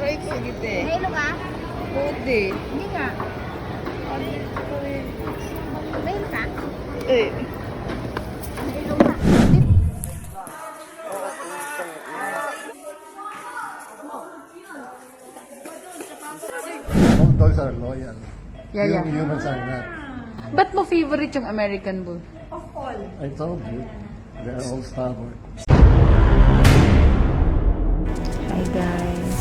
Sige, te. Nahilo ka? Pwede. Hindi nga. Nahilo ka? Eh. Nahilo ka. All dogs are loyal. Yeah. Humans are not. Ba't mo favorite yung American Bull? I told you, they are all stubborn. Hi guys.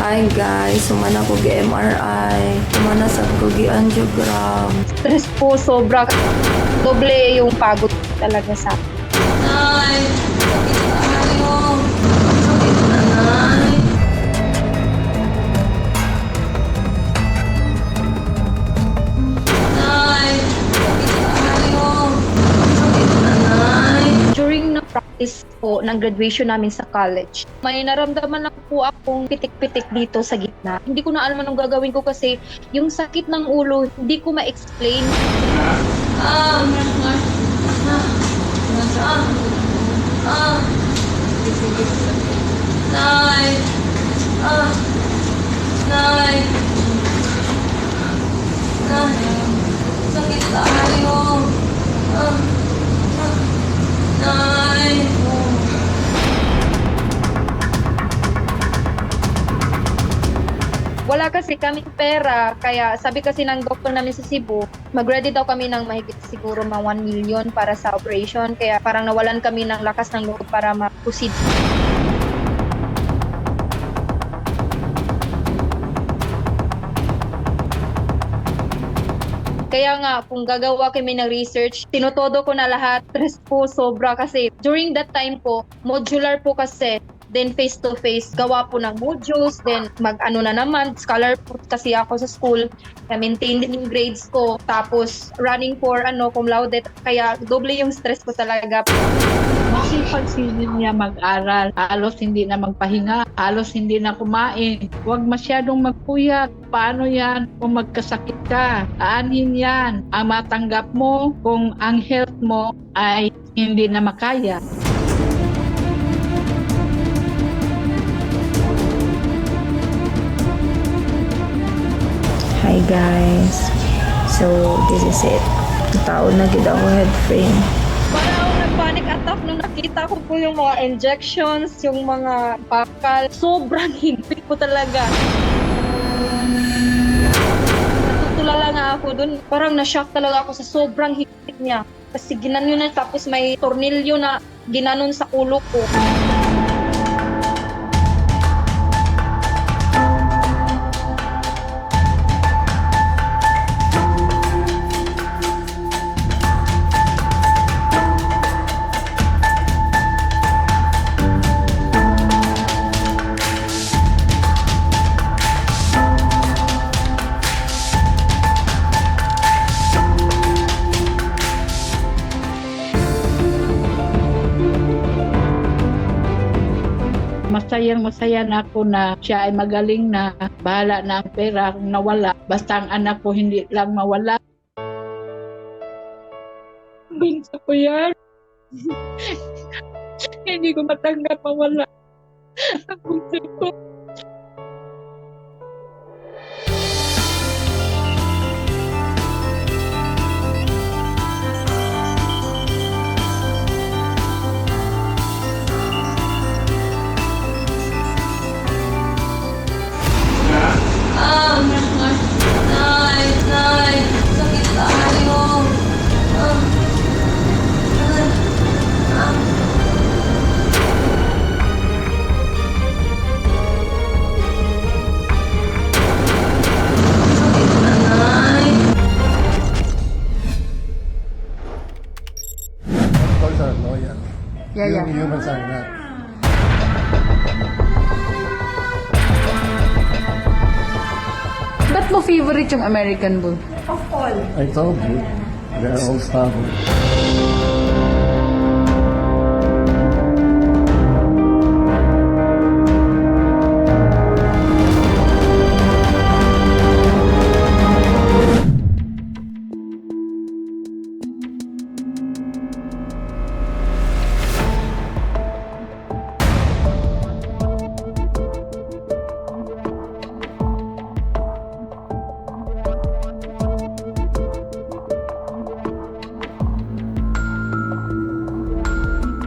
Hi guys, sumana ko gi MRI, sumana sa ko gi angiogram. Stress po sobra. Doble yung pagod talaga sa akin. Nay, sakit tayo. Sakit na, Nay. Nay, sakit tayo. Sakit na, Nay. During na practice po ng graduation namin sa college, may naramdaman lang po akong pitik-pitik dito sa gitna. Hindi ko na alam anong gagawin ko kasi yung sakit ng ulo, hindi ko ma-explain. Nay. Nay. Nay. Sakit tayo. Nay. Wala kasi kaming pera, kaya sabi kasi ng doktor namin sa Cebu, mag-ready daw kami ng mahigit siguro mga 1 million para sa operation, kaya parang nawalan kami ng lakas ng loob para ma-proceed. Kaya nga, kung gagawa kami ng research, tinutodo ko na lahat. Stress po sobra kasi during that time po, modular po kasi. Then face-to-face, gawa po ng modules. Then mag-ano na naman, scholar po kasi ako sa school. Kaya maintain din yung grades ko. Tapos running for cum laude. Kaya doble yung stress ko talaga. Masipag niya mag-aral, halos hindi na magpahinga, halos hindi na kumain. Huwag masyadong magpuyat. Paano yan kung magkasakit ka? Aanhin yan ang matanggap mo kung ang health mo ay hindi na makaya. Hi guys, so this is it. Taon na gid ako head frame. Parang ako nag-panic attack nung nakita ko po yung mga injections, yung mga bakal. Sobrang higpit po talaga. Natutulala nga ako dun. Parang na-shock talaga ako sa sobrang higpit niya. Kasi ginanon na tapos may tornilyo na ginanon sa ulo ko. Masayang-masaya na ako na siya ay magaling na, bahala na ang pera kung nawala. Basta ang anak ko hindi lang mawala. Bunso ko yan. Hindi ko matanggap mawala ang bunso ko. Nay, Nay, sakit tayo. Dogs are loyal. Yeah. Humans are not. Ba't mo favorite yung American Bull? I told you, they're all stubborn.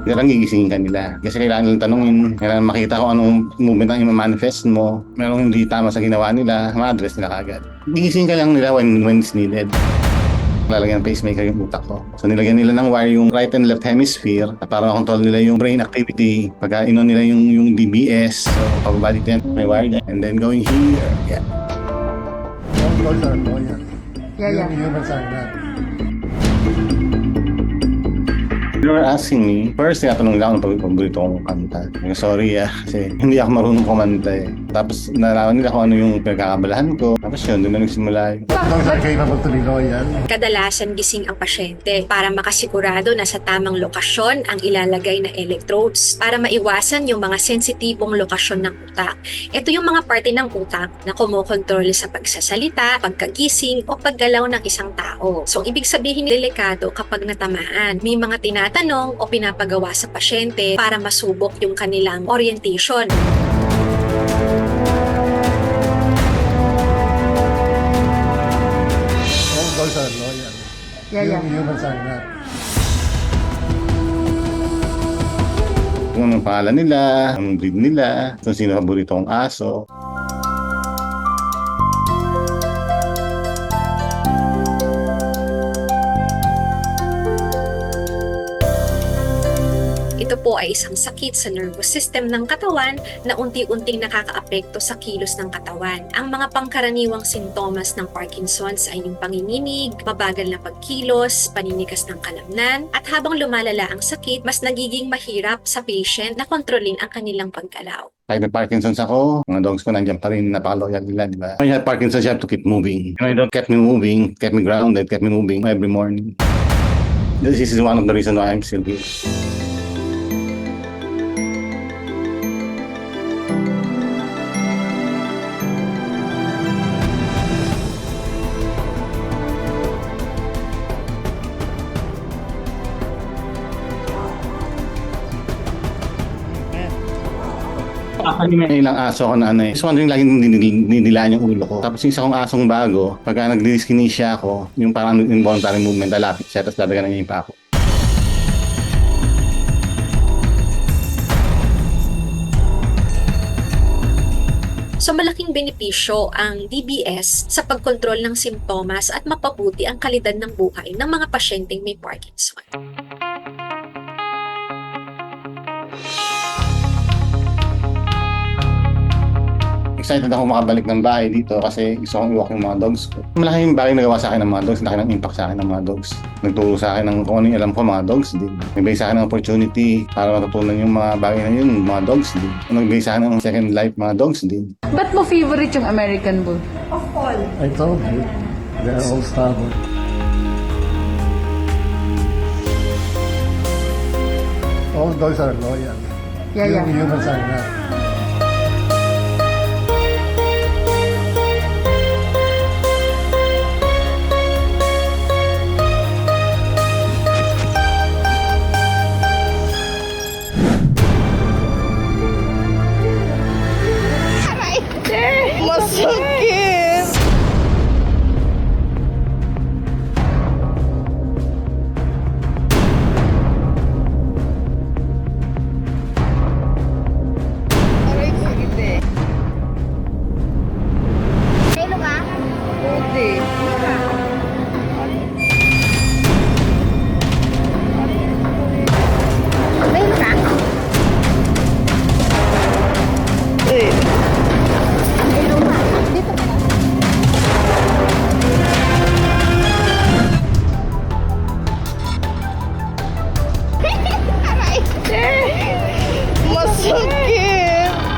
Kailangan gigisingin ka nila. Kasi kailangan nilang tanungin, kailangan makita kung anong movement ang i-manifest mo. Merong hindi tama sa ginawa nila, ma-address nila kagad. Gigisingin ka lang nila when it's needed. Lalagyan ng pacemaker yung utak ko. So nilagyan nila ng wire yung right and left hemisphere para makontrol nila yung brain activity. Pagka inon nila yung DBS, so pag-body temp, may wire dyan. And then going here, yeah. All dogs are loyal. Yeah. Humans are not. You were asking me, first tinatanong nila ako ng paborito kong kanta. Sorry kasi hindi ako marunong kumanta eh. Tapos nalaman nila kung ano yung pinagkakabalahan ko. Tapos yun, doon na nagsimula yun. Dogs are capable to be loyal. Kadalasan gising ang pasyente para makasigurado na sa tamang lokasyon ang ilalagay na electrodes para maiwasan yung mga sensitibong lokasyon ng utak. Ito yung mga parte ng utak na kumokontrol sa pagsasalita, pagkagising o paggalaw ng isang tao. So, ibig sabihin delikado kapag natamaan. May mga tinatanong o pinapagawa sa pasyente para masubok yung kanilang orientation. All dogs are loyal. Yeah. Humans are not. Kung anong pangalan nila, anong breed nila, kung sino paborito kong aso. Ito po ay isang sakit sa nervous system ng katawan na unti-unting nakakaapekto sa kilos ng katawan. Ang mga pangkaraniwang sintomas ng Parkinson's ay yung panginginig, mabagal na pagkilos, paninigas ng kalamnan, at habang lumalala ang sakit, mas nagiging mahirap sa patient na kontrolin ang kanilang paggalaw. Kahit may Parkinson's ako, mga dogs ko nandiyan pa rin, napaka-loyal nila, di ba? When you have Parkinson's, you have to keep moving. And I don't kept me moving, kept me grounded, kept me moving every morning. This is one of the reasons why I'm still here. Actually, may ilang aso ako na ano eh. So, yung laging ninilaan yung ulo ko. Tapos yung isa kong asong bago, pagka nag-dyskinesia ako, yung parang involuntary movement, lalapit siya, tapos dadagan niya yung pako. So malaking benepisyo ang DBS sa pagkontrol ng simptomas at mapabuti ang kalidad ng buhay ng mga pasyenteng may Parkinson. Excited ako makabalik ng bahay dito kasi gusto kong iwalk yung mga dogs ko. Malaking bagay nagawa sa akin ng mga dogs, laki ng impact sa akin ng mga dogs. Nagturo sa akin ng kung ano yung alam ko, mga dogs din. Nagbigay sa akin ng opportunity para matutunan yung mga bagay na yun, mga dogs din. Nagbigay sa akin ng second life, mga dogs din. Ba't mo favorite yung American Bull? I told you, they're all stubborn. All dogs are loyal. Yeah. Humans are not.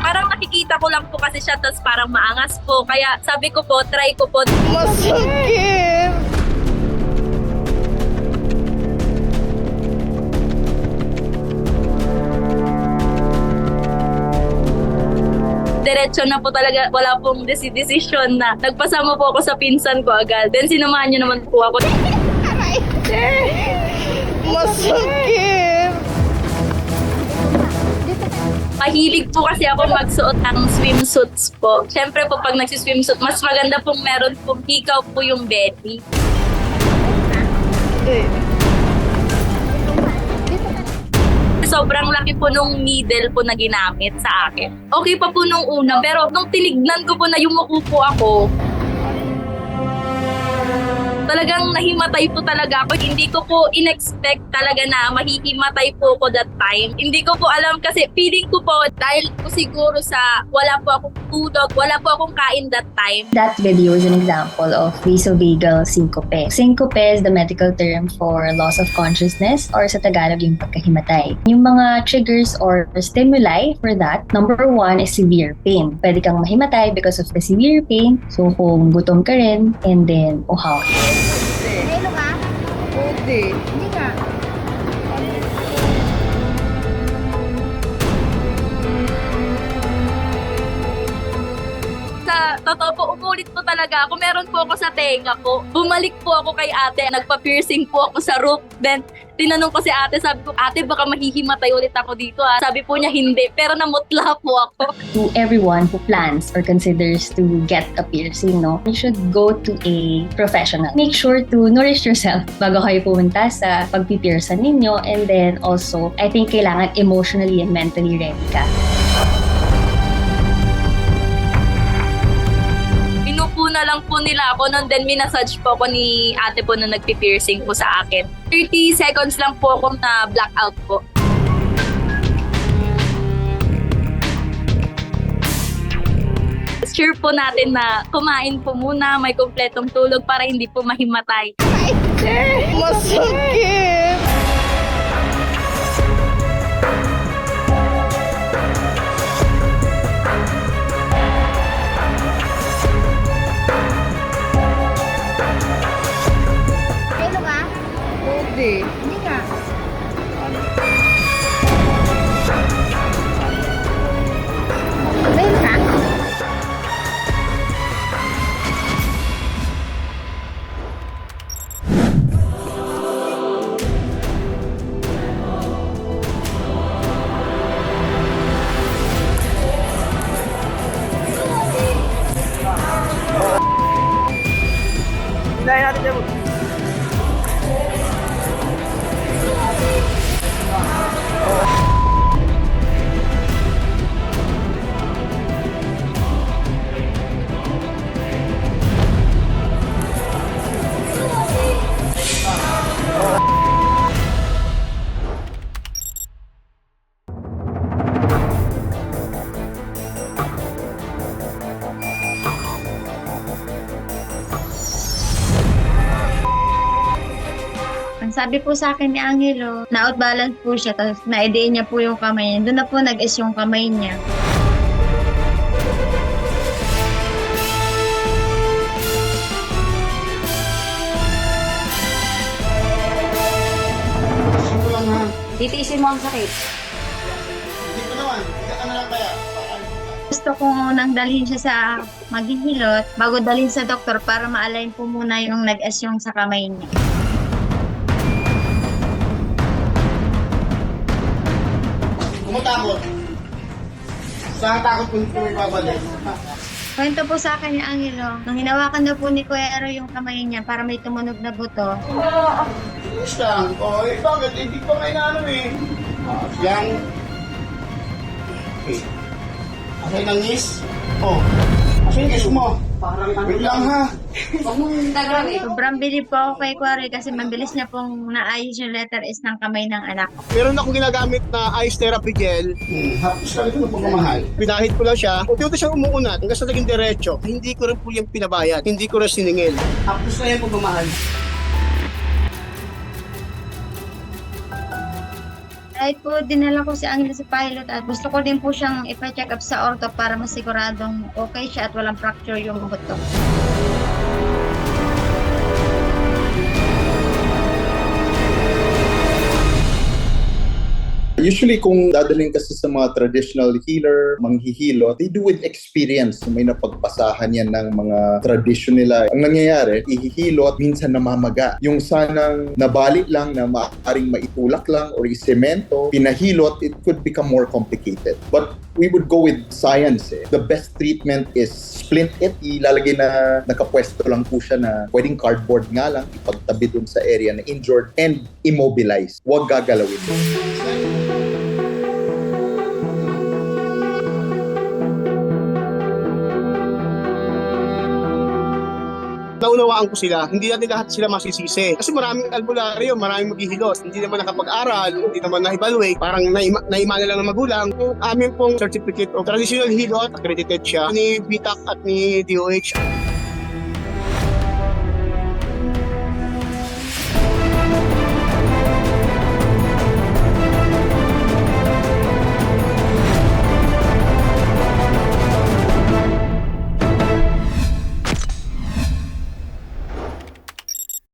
Para makikita nakita ko lang po kasi siya tapos parang maangas po. Kaya sabi ko po, try ko po. Diretso na po talaga, wala pong decision na. Nagpasama po ako sa pinsan ko agad. Then sinamahan niyo naman po ako. Mahilig po kasi ako magsuot ng swimsuits po. Siyempre po pag nagsiswimsuit, mas maganda pong meron pong hikaw po yung belly. Sobrang laki po nung needle po na ginamit sa akin. Okay pa po nung una, pero nung tinignan ko po na yumuko po ako, talagang nahimatay po talaga ako. Hindi ko po in-expect talaga na mahihimatay po ako that time. Hindi ko po alam kasi feeling ko po dahil po siguro sa wala po akong tulog, wala po akong kain that time. That video is an example of vasovagal syncope. Syncope is the medical term for loss of consciousness or sa Tagalog yung pagkahimatay. Yung mga triggers or stimuli for that, number 1 is severe pain. Pwede kang mahimatay because of the severe pain. So kung gutom ka rin, and then uhaw. Sa totoo po, umulit po talaga ako. Meron po ako sa tenga ko. Bumalik po ako kay ate. Nagpa-piercing po ako sa roof. Then, tinanong ko si ate. Sabi ko, ate, baka mahihimatay ulit ako dito. Sabi po niya, hindi. Pero namutla po ako. To everyone who plans or considers to get a piercing, no, you should go to a professional. Make sure to nourish yourself bago kayo pumunta sa pagpipiercing ninyo. And then also, I think kailangan emotionally and mentally ready ka. Inupo na lang po nila ako nun. Then, minasage po ako ni ate po na nagpi-piercing po sa akin. 30 seconds lang po akong na blackout po. Sure po natin na kumain po muna, may kumpletong tulog para hindi po mahimatay. Ang sabi po sa akin ni Angelo, na-outbalance po siya, tapos na-idein niya po yung kamay niya. Doon na po nag-is yung kamay niya. Titiisin mo ang sakit. Gusto ko nang dalhin siya sa maghihilot bago dalhin sa doktor para ma-align po muna yung nag-is yung sa kamay niya. Takot. Saan takot kung babalik? Kwento po sa akin ni Angelo, nung hinawakan na po ni Kuya Ero yung kamay niya para may tumunog na buto. Yes lang. O, bakit? Hindi pa may naano eh. Yang. Okay. Asay nangis? O. Asay nangis mo? Wait lang ha. Sobrang bilib po ako kay Kuya Ero kasi mabilis niya pong naayos yung letter S ng kamay ng anak ko. Meron akong ginagamit na ice therapy gel. Hapos ka rin ito pagmamahal. Pinahit ko lang siya. Unti-unti siyang umuunat hanggang sa naging diretso. Hindi ko rin po yung pinabayad. Hindi ko rin siningil. Hapos na yan pagmamahal. Kahit po dinala ko si Angel sa pilot at gusto ko din po siyang ipa-check up sa ortho para masiguradong okay siya at walang fracture yung buto. Usually, kung dadalhin kasi sa mga traditional healer, manghihilot, they do with experience. May napagpasahan yan ng mga tradition nila. Ang nangyayari, ihihilot, minsan namamaga. Yung sanang nabali lang na maaaring maitulak lang or isemento, pinahilot, it could become more complicated. But we would go with science. The best treatment is splint it. Ilalagay na nakapwesto lang po siya na pwedeng cardboard nga lang, ipagtabi dun sa area na injured and immobilize. Huwag gagalawin. Naunawaan ko sila, hindi natin lahat sila masisisi. Kasi maraming albularyo, maraming maghihilot. Hindi naman nakapag-aral, hindi naman na-evaluate. Parang naimana lang ng magulang. Yung amin pong certificate of traditional hilot, accredited siya ni BTAC at ni DOH.